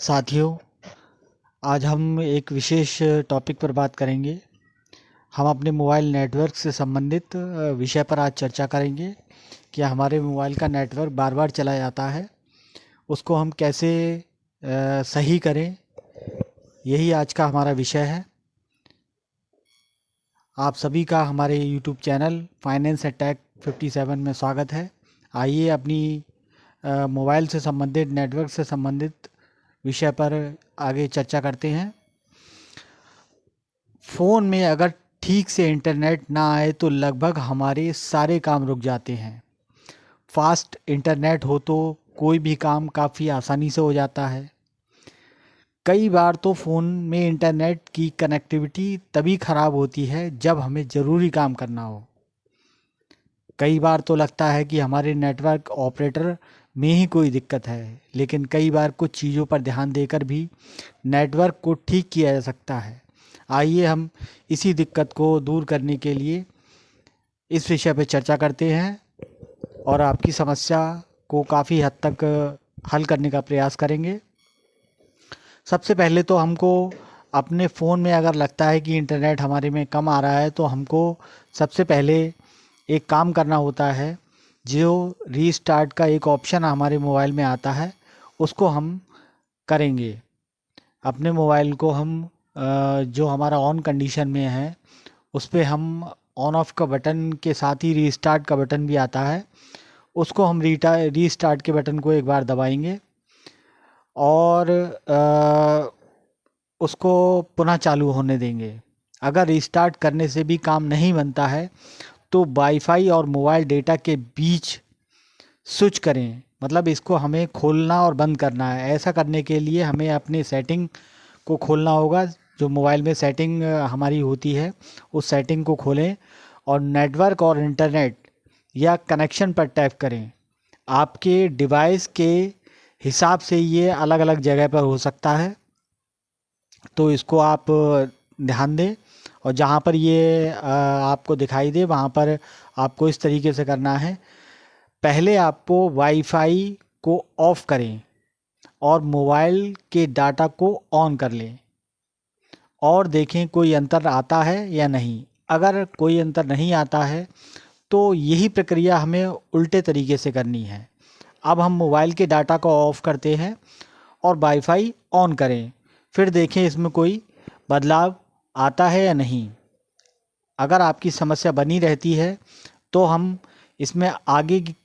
साथियों, आज हम एक विशेष टॉपिक पर बात करेंगे। हम अपने मोबाइल नेटवर्क से संबंधित विषय पर आज चर्चा करेंगे कि हमारे मोबाइल का नेटवर्क बार बार चला जाता है, उसको हम कैसे सही करें। यही आज का हमारा विषय है। आप सभी का हमारे यूट्यूब चैनल फाइनेंस अटैक 57 में स्वागत है। आइए अपनी मोबाइल से संबंधित, नेटवर्क से संबंधित विषय पर आगे चर्चा करते हैं। फ़ोन में अगर ठीक से इंटरनेट ना आए तो लगभग हमारे सारे काम रुक जाते हैं। फास्ट इंटरनेट हो तो कोई भी काम काफ़ी आसानी से हो जाता है। कई बार तो फ़ोन में इंटरनेट की कनेक्टिविटी तभी ख़राब होती है जब हमें ज़रूरी काम करना हो। कई बार तो लगता है कि हमारे नेटवर्क ऑपरेटर में ही कोई दिक्कत है, लेकिन कई बार कुछ चीज़ों पर ध्यान देकर भी नेटवर्क को ठीक किया जा सकता है। आइए हम इसी दिक्कत को दूर करने के लिए इस विषय पर चर्चा करते हैं और आपकी समस्या को काफ़ी हद तक हल करने का प्रयास करेंगे। सबसे पहले तो हमको अपने फ़ोन में अगर लगता है कि इंटरनेट हमारे में कम आ रहा है तो हमको सबसे पहले एक काम करना होता है। जो रीस्टार्ट का एक ऑप्शन हमारे मोबाइल में आता है, उसको हम करेंगे। अपने मोबाइल को हम जो हमारा ऑन कंडीशन में है उस पे हम ऑन ऑफ का बटन के साथ ही रीस्टार्ट का बटन भी आता है, उसको हम रीस्टार्ट के बटन को एक बार दबाएंगे और उसको पुनः चालू होने देंगे। अगर रीस्टार्ट करने से भी काम नहीं बनता है तो वाईफाई और मोबाइल डेटा के बीच स्विच करें, मतलब इसको हमें खोलना और बंद करना है। ऐसा करने के लिए हमें अपने सेटिंग को खोलना होगा। जो मोबाइल में सेटिंग हमारी होती है उस सेटिंग को खोलें और नेटवर्क और इंटरनेट या कनेक्शन पर टैप करें। आपके डिवाइस के हिसाब से ये अलग अलग जगह पर हो सकता है, तो इसको आप ध्यान दें और जहाँ पर ये आपको दिखाई दे वहाँ पर आपको इस तरीके से करना है। पहले आपको वाईफाई को ऑफ करें और मोबाइल के डाटा को ऑन कर लें और देखें कोई अंतर आता है या नहीं। अगर कोई अंतर नहीं आता है तो यही प्रक्रिया हमें उल्टे तरीके से करनी है। अब हम मोबाइल के डाटा को ऑफ करते हैं और वाईफाई ऑन करें, फिर देखें इसमें कोई बदलाव आता है या नहीं। अगर आपकी समस्या बनी रहती है तो हम इसमें आगे की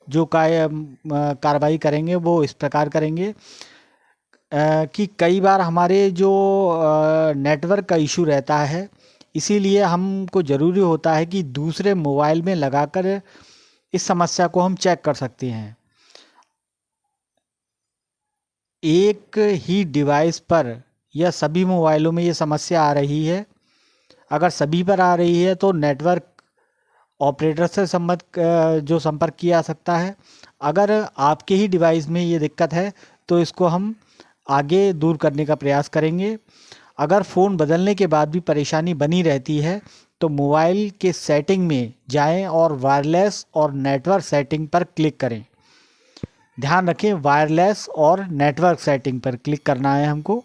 जो कार्रवाई करेंगे वो इस प्रकार करेंगे कि कई बार हमारे जो नेटवर्क का इशू रहता है, इसीलिए हमको ज़रूरी होता है कि दूसरे मोबाइल में लगाकर इस समस्या को हम चेक कर सकते हैं। एक ही डिवाइस पर या सभी मोबाइलों में ये समस्या आ रही है। अगर सभी पर आ रही है तो नेटवर्क ऑपरेटर से जो संपर्क किया जा सकता है। अगर आपके ही डिवाइस में ये दिक्कत है तो इसको हम आगे दूर करने का प्रयास करेंगे। अगर फ़ोन बदलने के बाद भी परेशानी बनी रहती है तो मोबाइल के सेटिंग में जाएं और वायरलेस और नेटवर्क सेटिंग पर क्लिक करें। ध्यान रखें, वायरलेस और नेटवर्क सेटिंग पर क्लिक करना है हमको।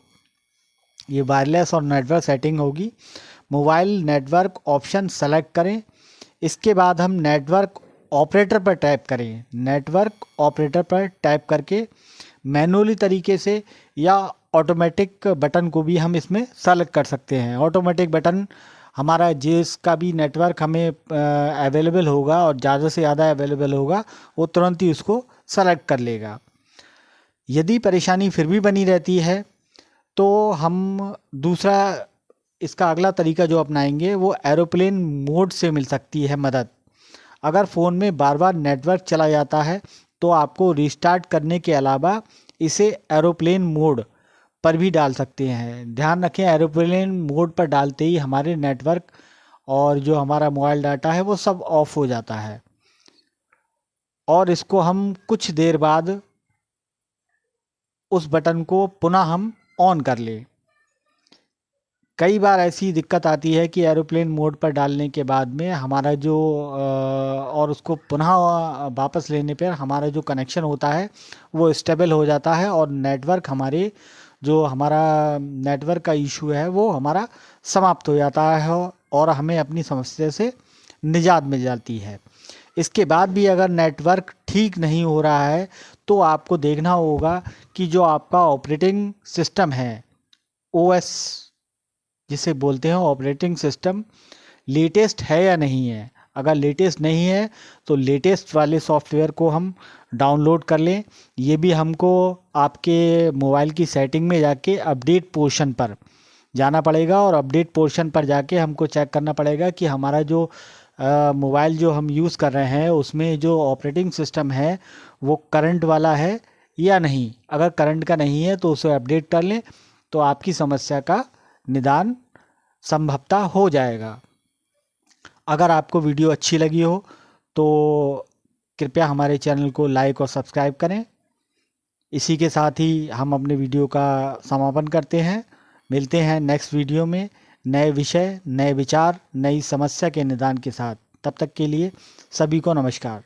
ये वायरलेस और नेटवर्क सेटिंग होगी। मोबाइल नेटवर्क ऑप्शन सेलेक्ट करें। इसके बाद हम नेटवर्क ऑपरेटर पर टैप करें। नेटवर्क ऑपरेटर पर टैप करके मैनुअली तरीके से या ऑटोमेटिक बटन को भी हम इसमें सेलेक्ट कर सकते हैं। ऑटोमेटिक बटन हमारा जिसका भी नेटवर्क हमें अवेलेबल होगा और ज़्यादा से ज़्यादा अवेलेबल होगा वो तुरंत ही उसको सेलेक्ट कर लेगा। यदि परेशानी फिर भी बनी रहती है तो हम दूसरा इसका अगला तरीका जो अपनाएंगे वो एरोप्लेन मोड से मिल सकती है मदद। अगर फ़ोन में बार बार नेटवर्क चला जाता है तो आपको रिस्टार्ट करने के अलावा इसे एरोप्लेन मोड पर भी डाल सकते हैं। ध्यान रखें, एरोप्लेन मोड पर डालते ही हमारे नेटवर्क और जो हमारा मोबाइल डाटा है वो सब ऑफ हो जाता है और इसको हम कुछ देर बाद उस बटन को पुनः हम ऑन कर लें। कई बार ऐसी दिक्कत आती है कि एरोप्लेन मोड पर डालने के बाद में हमारा जो और उसको पुनः वापस लेने पर हमारा जो कनेक्शन होता है वो स्टेबल हो जाता है और नेटवर्क हमारा नेटवर्क का इशू है वो हमारा समाप्त हो जाता है और हमें अपनी समस्या से निजात मिल जाती है। इसके बाद भी अगर नेटवर्क ठीक नहीं हो रहा है तो आपको देखना होगा कि जो आपका ऑपरेटिंग सिस्टम है, ओएस जिसे बोलते हैं ऑपरेटिंग सिस्टम, लेटेस्ट है या नहीं है। अगर लेटेस्ट नहीं है तो लेटेस्ट वाले सॉफ्टवेयर को हम डाउनलोड कर लें। ये भी हमको आपके मोबाइल की सेटिंग में जाके अपडेट पोर्शन पर जाना पड़ेगा और अपडेट पोर्शन पर जाके हमको चेक करना पड़ेगा कि हमारा जो मोबाइल जो हम यूज़ कर रहे हैं उसमें जो ऑपरेटिंग सिस्टम है वो करंट वाला है या नहीं। अगर करंट का नहीं है तो उसे अपडेट कर लें तो आपकी समस्या का निदान संभवतः हो जाएगा। अगर आपको वीडियो अच्छी लगी हो तो कृपया हमारे चैनल को लाइक और सब्सक्राइब करें। इसी के साथ ही हम अपने वीडियो का समापन करते हैं। मिलते हैं नेक्स्ट वीडियो में नए विषय, नए विचार, नई समस्या के निदान के साथ। तब तक के लिए सभी को नमस्कार।